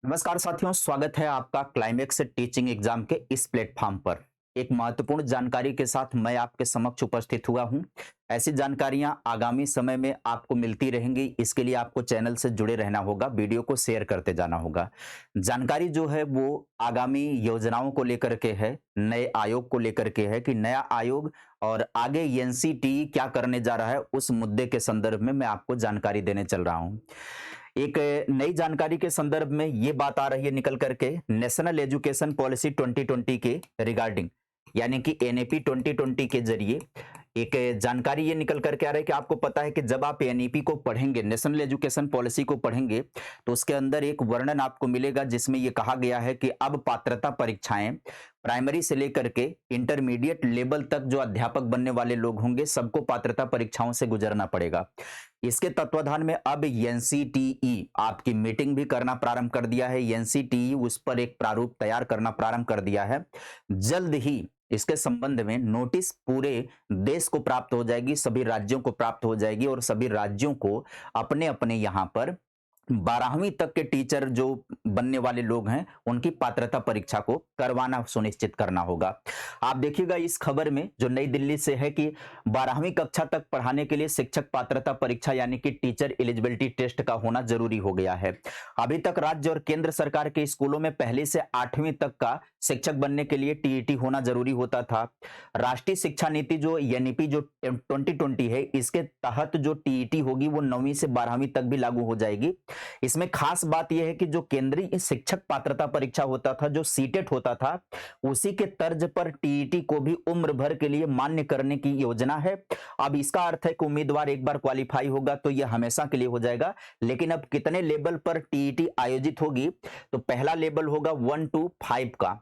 नमस्कार साथियों, स्वागत है आपका क्लाइमेक्स टीचिंग एग्जाम के इस प्लेटफॉर्म पर। एक महत्वपूर्ण जानकारी के साथ मैं आपके समक्ष उपस्थित हुआ हूं। ऐसी जानकारियां आगामी समय में आपको मिलती रहेंगी। इसके लिए आपको चैनल से जुड़े रहना होगा, वीडियो को शेयर करते जाना होगा। जानकारी जो है वो आगामी योजनाओं को लेकर के है, नए आयोग को लेकर के है कि नया आयोग और आगे एनसीटी क्या करने जा रहा है, उस मुद्दे के संदर्भ में मैं आपको जानकारी देने चल रहा हूं। एक नई जानकारी के संदर्भ में ये बात आ रही है निकल करके नेशनल एजुकेशन पॉलिसी 2020 के रिगार्डिंग, यानी कि एनईपी 2020 के जरिए एक जानकारी ये निकल करके आ रहा है कि आपको पता है कि जब आप एनईपी को पढ़ेंगे, नेशनल एजुकेशन पॉलिसी को पढ़ेंगे, तो उसके अंदर एक वर्णन आपको मिलेगा जिसमें ये कहा गया है कि अब पात्रता परीक्षाएं प्राइमरी से लेकर के इंटरमीडिएट लेवल तक जो अध्यापक बनने वाले लोग होंगे, सबको पात्रता परीक्षाओं से गुजरना पड़ेगा। इसके तत्वाधान में अब एनसीटीई आपकी मीटिंग भी करना प्रारंभ कर दिया है। एनसीटीई उस पर एक प्रारूप तैयार करना प्रारंभ कर दिया है। जल्द ही इसके संबंध में नोटिस पूरे देश को प्राप्त हो जाएगी, सभी राज्यों को प्राप्त हो जाएगी और सभी राज्यों को अपने अपने यहाँ पर 12वीं तक के टीचर जो बनने वाले लोग हैं, उनकी पात्रता परीक्षा को करवाना सुनिश्चित करना होगा। आप देखिएगा इस खबर में जो नई दिल्ली से है कि 12वीं कक्षा तक पढ़ाने के लिए शिक्षक पात्रता परीक्षा यानी कि टीचर एलिजिबिलिटी टेस्ट का होना जरूरी हो गया है। अभी तक राज्य और केंद्र सरकार के स्कूलों में पहले से 8वीं तक का शिक्षक बनने के लिए टीईटी होना जरूरी होता था। राष्ट्रीय शिक्षा नीति जो एनईपी जो 2020 है, इसके तहत जो टीईटी होगी वो 9वीं से 12वीं तक भी लागू हो जाएगी। इसमें खास बात यह है कि जो केंद्रीय शिक्षक पात्रता परीक्षा होता था, जो सीटेट होता था, उसी के तर्ज पर टीईटी को भी उम्र भर के लिए मान्य करने की योजना है। अब इसका अर्थ है कि उम्मीदवार एक बार क्वालिफाई होगा तो यह हमेशा के लिए हो जाएगा। लेकिन अब कितने लेवल पर टीईटी आयोजित होगी, तो पहला लेवल होगा 1 to 5 का।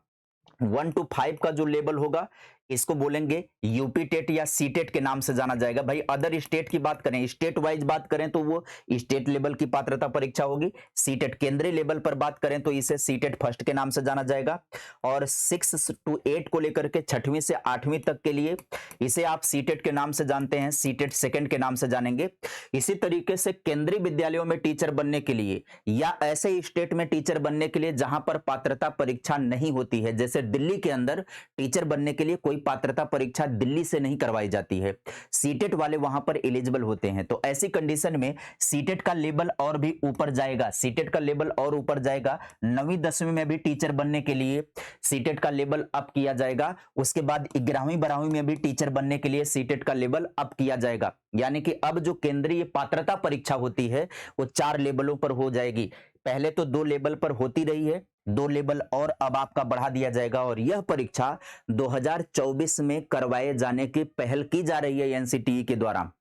1 to 5 का जो लेवल होगा, इसको बोलेंगे यूपी टेट या सी टेट के नाम से जाना जाएगा। भाई अदर स्टेट की बात करें, स्टेट वाइज बात करें तो वो स्टेट लेवल की पात्रता परीक्षा होगी। सी टेट केंद्रीय लेवल पर बात करें तो इसे सी टेट फर्स्ट के नाम से जाना जाएगा। और 6 to 8 को लेकर के 6वीं से 8वीं तक के लिए इसे आप सी टेट के नाम से जानते हैं, सी टेट सेकेंड के नाम से जानेंगे। इसी तरीके से केंद्रीय विद्यालयों में टीचर बनने के लिए या ऐसे स्टेट में टीचर बनने के लिए जहां पर पात्रता परीक्षा नहीं होती है, जैसे दिल्ली के अंदर टीचर बनने के लिए कोई पात्रता परीक्षा दिल्ली से नहीं करवाई जाती है, सीटेट वाले वहां पर एलिजिबल होते हैं। तो ऐसी कंडीशन में सीटेट का लेवल और भी ऊपर जाएगा, सीटेट का लेवल और ऊपर जाएगा। 9वीं 10वीं में भी टीचर बनने के लिए सीटेट का लेवल अप किया जाएगा। उसके बाद 11वीं 12वीं में भी टीचर बनने के लिए सीटेट का लेवल अप किया जाएगा। यानी कि अब जो केंद्रीय पात्रता परीक्षा होती है वो 4 लेवलों पर हो जाएगी। पहले तो 2 लेवल पर होती रही है, 2 लेवल और अब आपका बढ़ा दिया जाएगा और यह परीक्षा 2024 में करवाए जाने की पहल की जा रही है एनसीटीई के द्वारा।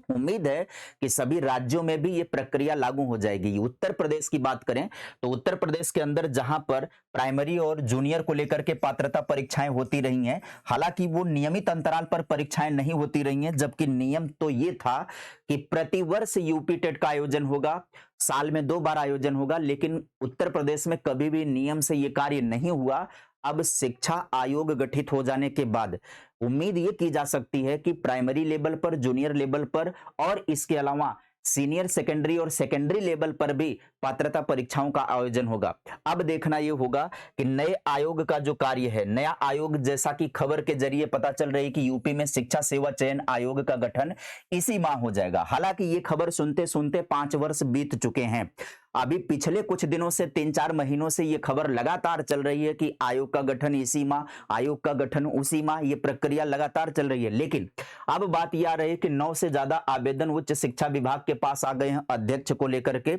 उम्मीद है कि सभी राज्यों में भी ये प्रक्रिया लागू हो जाएगी। उत्तर प्रदेश की बात करें तो उत्तर प्रदेश के अंदर जहां पर प्राइमरी और जूनियर को लेकर के पात्रता परीक्षाएं होती रही हैं, हालांकि वो नियमित अंतराल पर परीक्षाएं नहीं होती रही हैं, जबकि नियम तो ये था कि प्रतिवर्ष यूपी टेट का आयोजन होगा, साल में 2 बार आयोजन होगा। लेकिन उत्तर प्रदेश में कभी भी नियम से ये कार्य नहीं हुआ। अब शिक्षा आयोग गठित हो जाने के बाद उम्मीद ये की जा सकती है कि प्राइमरी लेवल पर, जूनियर लेवल पर और इसके अलावा सीनियर सेकेंडरी और सेकेंडरी लेवल पर भी पात्रता परीक्षाओं का आयोजन होगा। अब देखना यह होगा कि नए आयोग का जो कार्य है, नया आयोग जैसा कि खबर के जरिए पता चल रही है कि यूपी में शिक्षा सेवा चयन आयोग का गठन इसी माह हो जाएगा। हालांकि ये खबर सुनते सुनते 5 वर्ष बीत चुके हैं। अभी पिछले कुछ दिनों से 3-4 महीनों से ये खबर लगातार चल रही है कि आयोग का गठन इसी माह, आयोग का गठन उसी माह, ये प्रक्रिया लगातार चल रही है। लेकिन अब बात यह आ रही है कि 9 से ज्यादा आवेदन उच्च शिक्षा विभाग के पास आ गए हैं अध्यक्ष को लेकर के।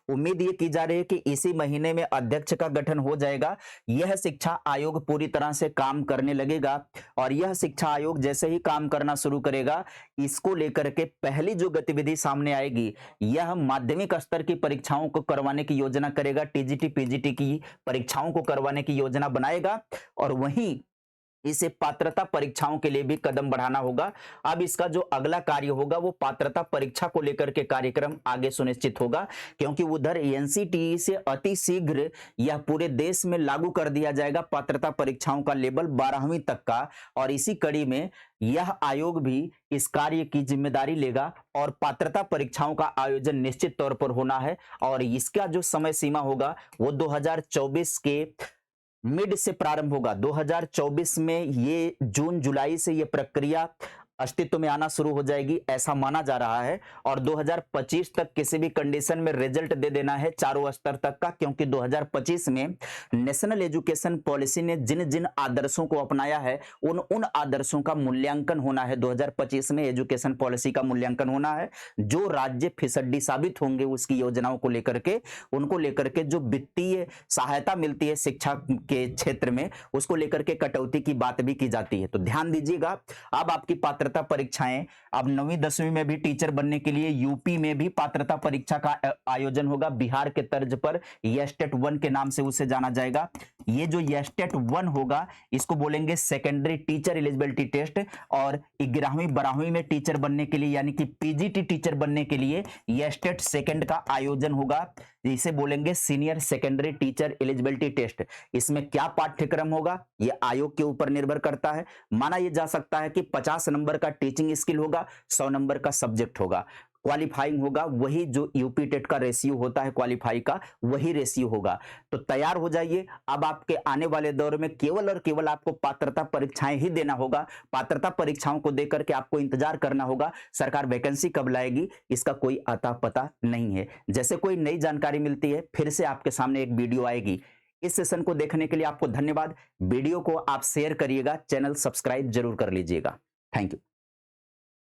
उम्मीद ये की जा रही है कि इसी महीने में अध्यक्ष का गठन हो जाएगा। यह शिक्षा आयोग पूरी तरह से काम करने लगेगा और यह शिक्षा आयोग जैसे ही काम करना शुरू करेगा, इसको लेकर के पहली जो गतिविधि सामने आएगी, यह माध्यमिक स्तर की परीक्षाओं को करवाने की योजना करेगा, टीजीटी पीजीटी की परीक्षाओं को करवाने की योजना बनाएगा। और वहीं इसे पात्रता परीक्षाओं के लिए भी कदम बढ़ाना होगा। अब इसका जो अगला कार्य होगा वो पात्रता परीक्षा को लेकर के कार्यक्रम आगे सुनिश्चित होगा, क्योंकि उधर एनसीटीई से अति शीघ्र यह पूरे देश में लागू कर दिया जाएगा पात्रता परीक्षाओं का लेवल 12वीं तक का। और इसी कड़ी में यह आयोग भी इस कार्य की जिम्मेदारी लेगा और पात्रता परीक्षाओं का आयोजन निश्चित तौर पर होना है। और इसका जो समय सीमा होगा वो 2024 के मिड से प्रारंभ होगा। 2024 में ये जून जुलाई से ये प्रक्रिया अस्तित्व में आना शुरू हो जाएगी, ऐसा माना जा रहा है। और 2025 तक किसी भी कंडीशन में रिजल्ट दे देना है चारों स्तर तक का, क्योंकि 2025 में नेशनल एजुकेशन पॉलिसी ने जिन जिन आदर्शों को अपनाया है उन आदर्शों का मूल्यांकन होना है। 2025 में एजुकेशन पॉलिसी का मूल्यांकन होना है। जो राज्य फिसड्डी साबित होंगे उसकी योजनाओं को लेकर के, उनको लेकर के जो वित्तीय सहायता मिलती है शिक्षा के क्षेत्र में, उसको लेकर के कटौती की बात भी की जाती है। तो ध्यान दीजिएगा, अब आपकी पात्रता परीक्षाएं, अब 9वीं 10वीं में भी टीचर बनने के लिए यूपी में भी पात्रता परीक्षा का आयोजन होगा। बिहार के तर्ज पर येस्टेट 1 के नाम से उसे जाना जाएगा। ये जो येस्टेट 1 होगा इसको बोलेंगे सेकेंडरी टीचर एलिजिबिलिटी टेस्ट। और 11वीं 12वीं में टीचर बनने के लिए यानी कि पीजीटी टीचर बनने के लिए येस्टेट सेकंड का आयोजन होगा। इसे बोलेंगे senior secondary teacher eligibility test. इसमें क्या पाठ्यक्रम होगा ये आयोग के ऊपर निर्भर करता है। माना यह जा सकता है कि 50 नंबर का टीचिंग स्किल होगा, 100 नंबर का सब्जेक्ट होगा। क्वालिफाइंग होगा वही जो यूपी टेट का रेशियो होता है, क्वालिफाई का वही रेशियो होगा। तो तैयार हो जाइए, अब आपके आने वाले दौर में केवल और केवल आपको पात्रता परीक्षाएं ही देना होगा। पात्रता परीक्षाओं को देकर के आपको इंतजार करना होगा। सरकार वैकेंसी कब लाएगी इसका कोई अता पता नहीं है। जैसे कोई नई जानकारी मिलती है फिर से आपके सामने एक वीडियो आएगी। इस सेशन को देखने के लिए आपको धन्यवाद। वीडियो को आप शेयर करिएगा, चैनल सब्सक्राइब जरूर कर लीजिएगा। Thank you.